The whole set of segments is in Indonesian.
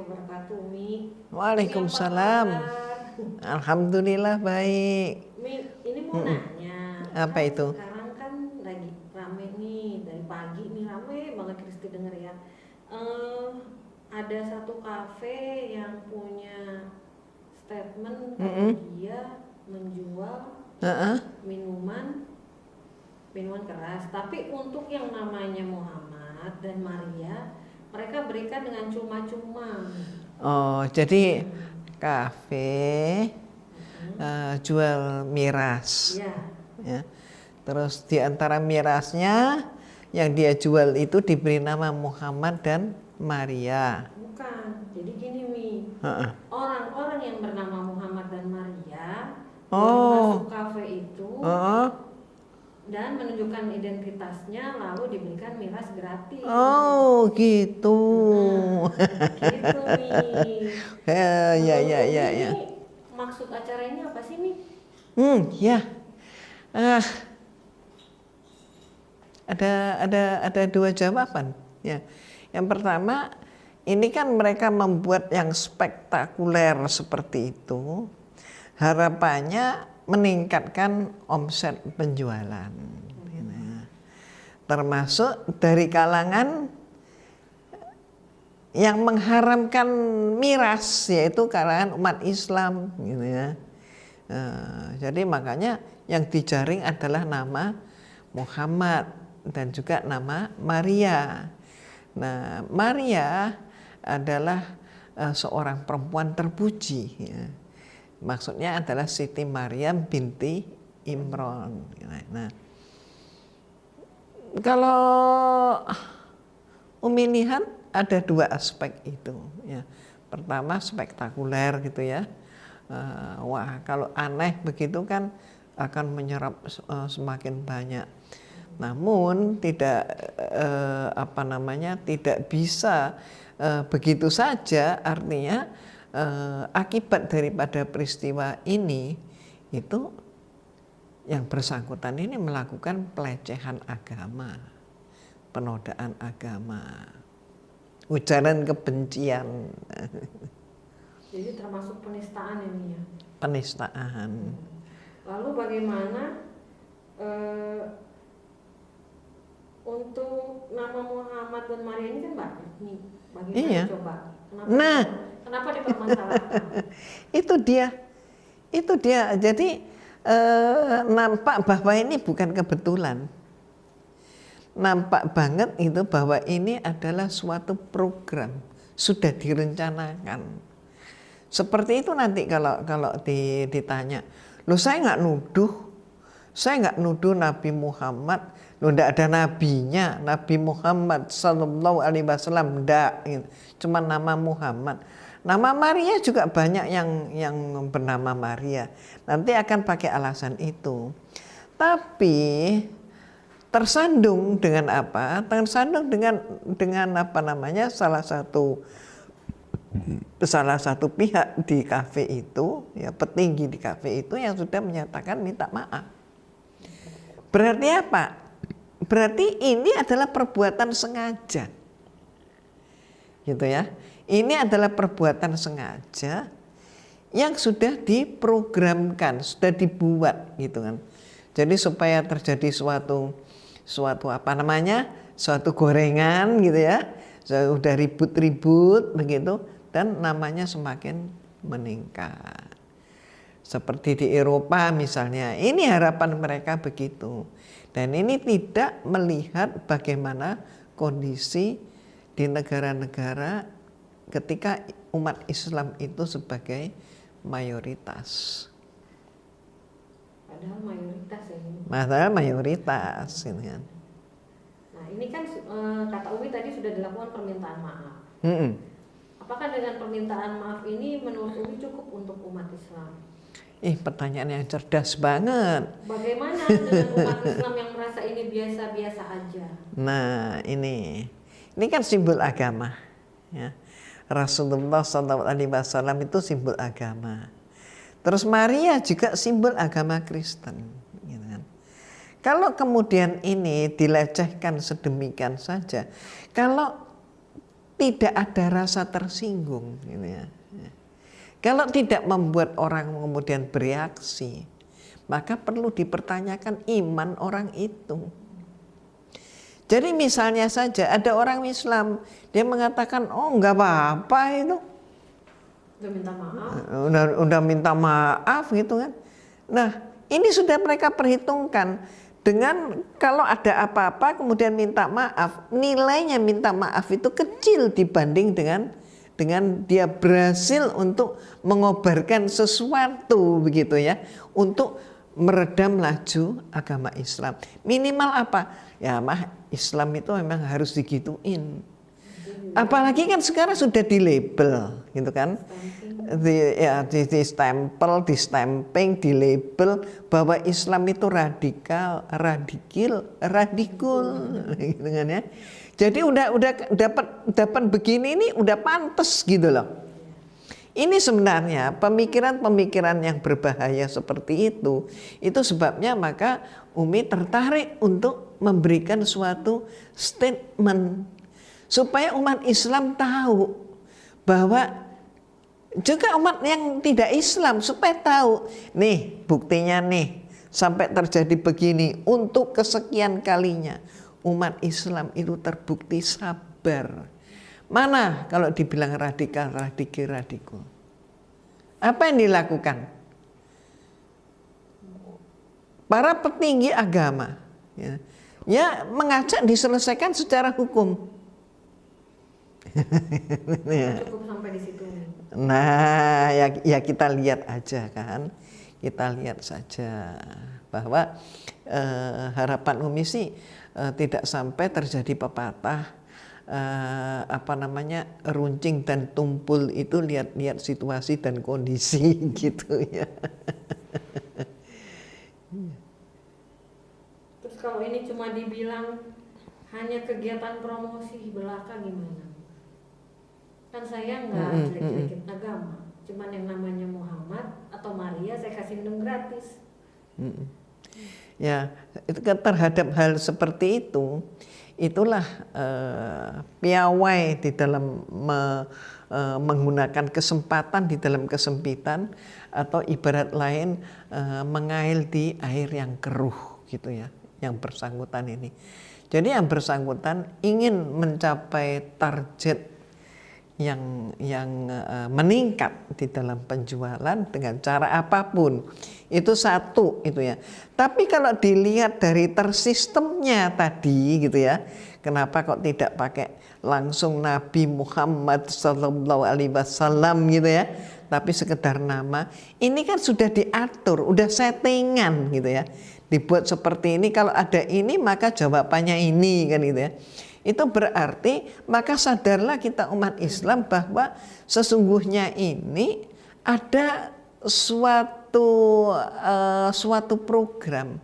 wabarakatuh, Umi. Waalaikumsalam. Alhamdulillah baik. Mi, ini mau nanya. Apa kan itu? Sekarang kan lagi rame nih, dari pagi nih rame banget Kristi denger ya. Ada satu kafe yang punya statement kalau dia menjual minuman keras, tapi untuk yang namanya Muhammad dan Maria mereka berikan dengan cuma-cuma. Oh, jadi kafe jual miras. Ya. Terus di antara mirasnya yang dia jual itu diberi nama Muhammad dan Maria. Bukan, jadi gini Mi, orang-orang yang bernama Muhammad dan Maria masuk kafe itu dan menunjukkan identitasnya, lalu diberikan miras gratis. Oh gitu. Gitu Mi. Ya. Maksud acara ini apa sih Mi? Ya. Ada dua jawaban. Ya. Yang pertama, ini kan mereka membuat yang spektakuler seperti itu. Harapannya meningkatkan omset penjualan. Termasuk dari kalangan yang mengharamkan miras, yaitu kalangan umat Islam. Gitu ya. Jadi makanya yang dijaring adalah nama Muhammad dan juga nama Maria. Nah, Maria adalah seorang perempuan terpuji. Ya. Maksudnya adalah Siti Maryam binti Imran. Nah, kalau Umi lihat ada dua aspek itu. Ya. Pertama spektakuler gitu ya. Wah, kalau aneh begitu kan akan menyerap semakin banyak. Namun tidak tidak bisa begitu saja. Artinya akibat daripada peristiwa ini itu yang bersangkutan ini melakukan pelecehan agama, penodaan agama, ujaran kebencian. Jadi termasuk penistaan ini ya? Penistaan. Lalu bagaimana untuk nama Muhammad dan Maria ini kan banyak nih. Bagaimana coba? Kenapa dipermasalahkan? Itu dia. Jadi nampak bahwa ini bukan kebetulan. Nampak banget itu bahwa ini adalah suatu program, sudah direncanakan. Seperti itu nanti kalau ditanya, loh saya nggak nuduh Nabi Muhammad, loh nggak ada nabinya, Nabi Muhammad Sallallahu Alaihi Wasallam nggak, gitu. Cuma nama Muhammad. Nama Maria juga banyak yang bernama Maria. Nanti akan pakai alasan itu. Tapi tersandung dengan apa? Tersandung dengan apa namanya? Salah satu pihak di kafe itu, ya petinggi di kafe itu yang sudah menyatakan minta maaf. Berarti apa? Berarti ini adalah perbuatan sengaja. Gitu ya. Ini adalah perbuatan sengaja yang sudah diprogramkan, sudah dibuat gitu kan. Jadi supaya terjadi suatu suatu gorengan gitu ya. Sudah ribut-ribut begitu dan namanya semakin meningkat. Seperti di Eropa misalnya, ini harapan mereka begitu. Dan ini tidak melihat bagaimana kondisi di negara-negara ketika umat Islam itu sebagai mayoritas. Padahal mayoritas ya ini. Padahal mayoritas ini kan. Nah ini kan kata Umi tadi sudah dilakukan permintaan maaf. Apakah dengan permintaan maaf ini menurut Umi cukup untuk umat Islam? Pertanyaan yang cerdas banget. Bagaimana dengan umat Islam yang merasa ini biasa-biasa aja? Nah ini kan simbol agama. Ya. Rasulullah SAW itu simbol agama. Terus Maria juga simbol agama Kristen. Gitu kan. Kalau kemudian ini dilecehkan sedemikian saja, kalau tidak ada rasa tersinggung gitu ya. Kalau tidak membuat orang kemudian bereaksi, maka perlu dipertanyakan iman orang itu. Jadi misalnya saja ada orang Islam, dia mengatakan, oh enggak apa-apa itu. Udah minta maaf. Udah minta maaf gitu kan. Nah ini sudah mereka perhitungkan. Dengan kalau ada apa-apa kemudian minta maaf, nilainya minta maaf itu kecil dibanding dengan dia berhasil untuk mengobarkan sesuatu begitu ya, untuk meredam laju agama Islam. Minimal apa? Ya mah Islam itu memang harus digituin. Apalagi kan sekarang sudah di label gitu kan. Di stempel, di stamping, di label bahwa Islam itu radikal, radikul gitu kan ya. Jadi udah dapat begini ini udah pantas gitu loh. Ini sebenarnya pemikiran-pemikiran yang berbahaya seperti itu sebabnya maka Umi tertarik untuk memberikan suatu statement supaya umat Islam tahu bahwa juga umat yang tidak Islam supaya tahu nih buktinya nih sampai terjadi begini untuk kesekian kalinya umat Islam itu terbukti sabar. Mana kalau dibilang radikal, radikul. Apa yang dilakukan? Para petinggi agama ya mengajak diselesaikan secara hukum. Cukup sampai di situ. Nah, ya kita lihat aja kan, kita lihat saja bahwa harapan Umi sih tidak sampai terjadi pepatah runcing dan tumpul itu lihat-lihat situasi dan kondisi gitu ya. Terus kalau ini cuma dibilang hanya kegiatan promosi belaka gimana? Kan saya nggak jelek-jelekin agama, cuman yang namanya Muhammad atau Maria saya kasih minum gratis. Ya, terhadap hal seperti itu, itulah piawai di dalam menggunakan kesempatan di dalam kesempitan, atau ibarat lain mengail di air yang keruh gitu ya, yang bersangkutan ini. Jadi yang bersangkutan ingin mencapai target yang meningkat di dalam penjualan dengan cara apapun, itu satu itu ya. Tapi kalau dilihat dari tersistemnya tadi gitu ya, kenapa kok tidak pakai langsung Nabi Muhammad Sallallahu Alaihi Wasallam gitu ya, tapi sekedar nama. Ini kan sudah diatur, udah settingan gitu ya, dibuat seperti ini. Kalau ada ini maka jawabannya ini kan gitu ya. Itu berarti maka sadarlah kita umat Islam bahwa sesungguhnya ini ada suatu program.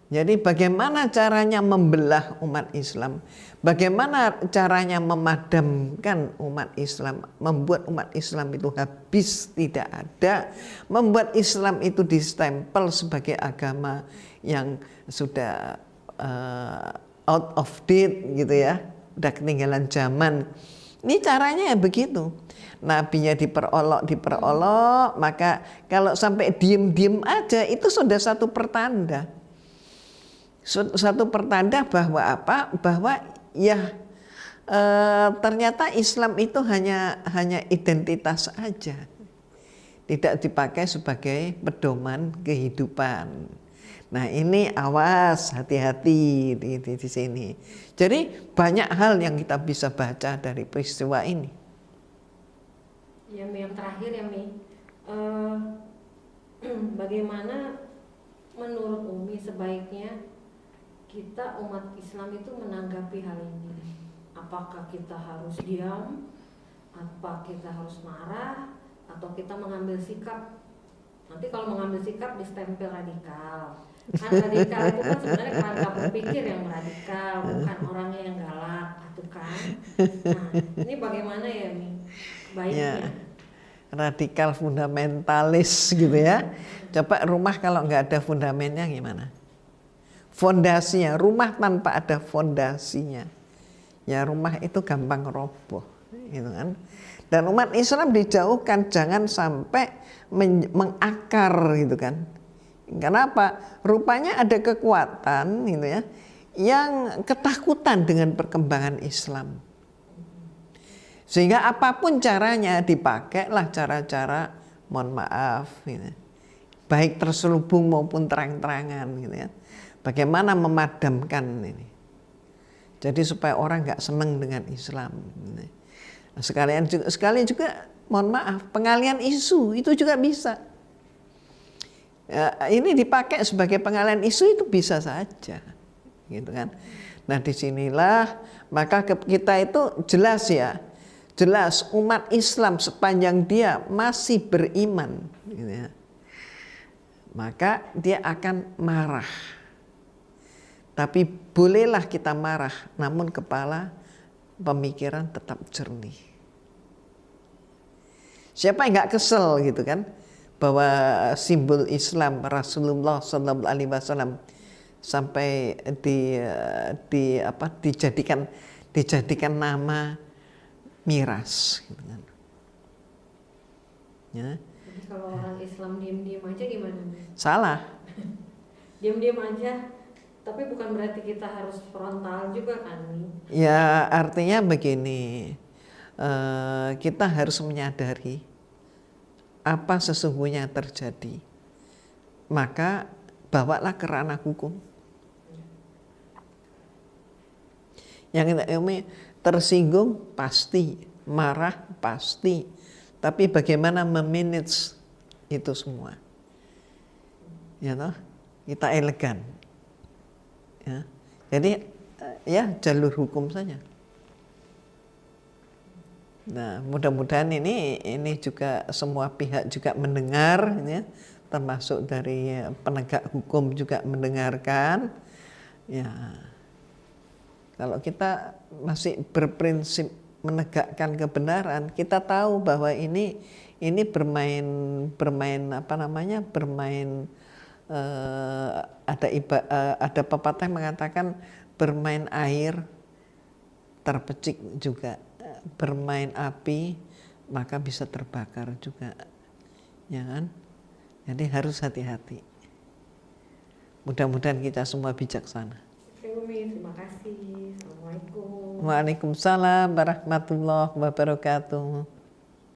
Jadi bagaimana caranya membelah umat Islam, bagaimana caranya memadamkan umat Islam, membuat umat Islam itu habis tidak ada, membuat Islam itu distempel sebagai agama yang sudah out of date gitu ya, udah ketinggalan zaman. Ini caranya ya begitu. Nabinya diperolok, maka kalau sampai diem aja itu sudah satu pertanda. Satu pertanda bahwa apa? Bahwa ya ternyata Islam itu hanya identitas aja, tidak dipakai sebagai pedoman kehidupan. Nah ini awas, hati-hati di sini. Jadi banyak hal yang kita bisa baca dari peristiwa ini. Ya Mi, yang terakhir ya Mi, bagaimana menurut Umi sebaiknya kita umat Islam itu menanggapi hal ini? Apakah kita harus diam, apa kita harus marah, atau kita mengambil sikap? Nanti kalau mengambil sikap distempel radikal. Kan radikal itu kan sebenarnya kerangka berpikir yang radikal, bukan orangnya yang galak, itu kan. Nah, ini bagaimana ya Mi baiknya? Ya, radikal fundamentalis gitu ya. Coba rumah kalau nggak ada fundamennya gimana? Fondasinya, rumah tanpa ada fondasinya, ya rumah itu gampang roboh, gitu kan. Dan umat Islam dijauhkan jangan sampai mengakar, gitu kan. Kenapa? Rupanya ada kekuatan, gitu ya, yang ketakutan dengan perkembangan Islam. Sehingga apapun caranya dipakailah cara-cara, mohon maaf, gitu, baik terselubung maupun terang-terangan, gitu ya. Bagaimana memadamkan ini? Jadi supaya orang nggak seneng dengan Islam. Gitu. Nah, sekalian juga, mohon maaf, pengalian isu itu juga bisa. Ya, ini dipakai sebagai pengalian isu itu bisa saja, gitu kan. Nah disinilah maka kita itu jelas ya. Jelas umat Islam sepanjang dia masih beriman, gitu ya, maka dia akan marah. Tapi bolehlah kita marah, namun kepala pemikiran tetap jernih. Siapa yang nggak kesel, gitu kan, bahwa simbol Islam Rasulullah SAW sampai dijadikan nama miras, gitu kan. Ya. Jadi kalau orang Islam diam-diam aja gimana? Salah. Diam-diam aja, tapi bukan berarti kita harus frontal juga kan? Ya artinya begini, kita harus menyadari apa sesungguhnya terjadi, maka bawalah ke ranah hukum. Yang tersinggung pasti, marah pasti, tapi bagaimana memanage itu semua, ya toh, kita elegan, ya. Jadi ya jalur hukum saja. Nah mudah-mudahan ini juga semua pihak juga mendengar, ya, termasuk dari penegak hukum juga mendengarkan, ya. Kalau kita masih berprinsip menegakkan kebenaran, kita tahu bahwa ini bermain apa namanya, bermain ada pepatah yang mengatakan bermain air terpecik juga, bermain api maka bisa terbakar juga, ya kan? Jadi harus hati-hati. Mudah-mudahan kita semua bijaksana. Terima kasih. Assalamualaikum. Waalaikumsalam warahmatullahi wabarakatuh.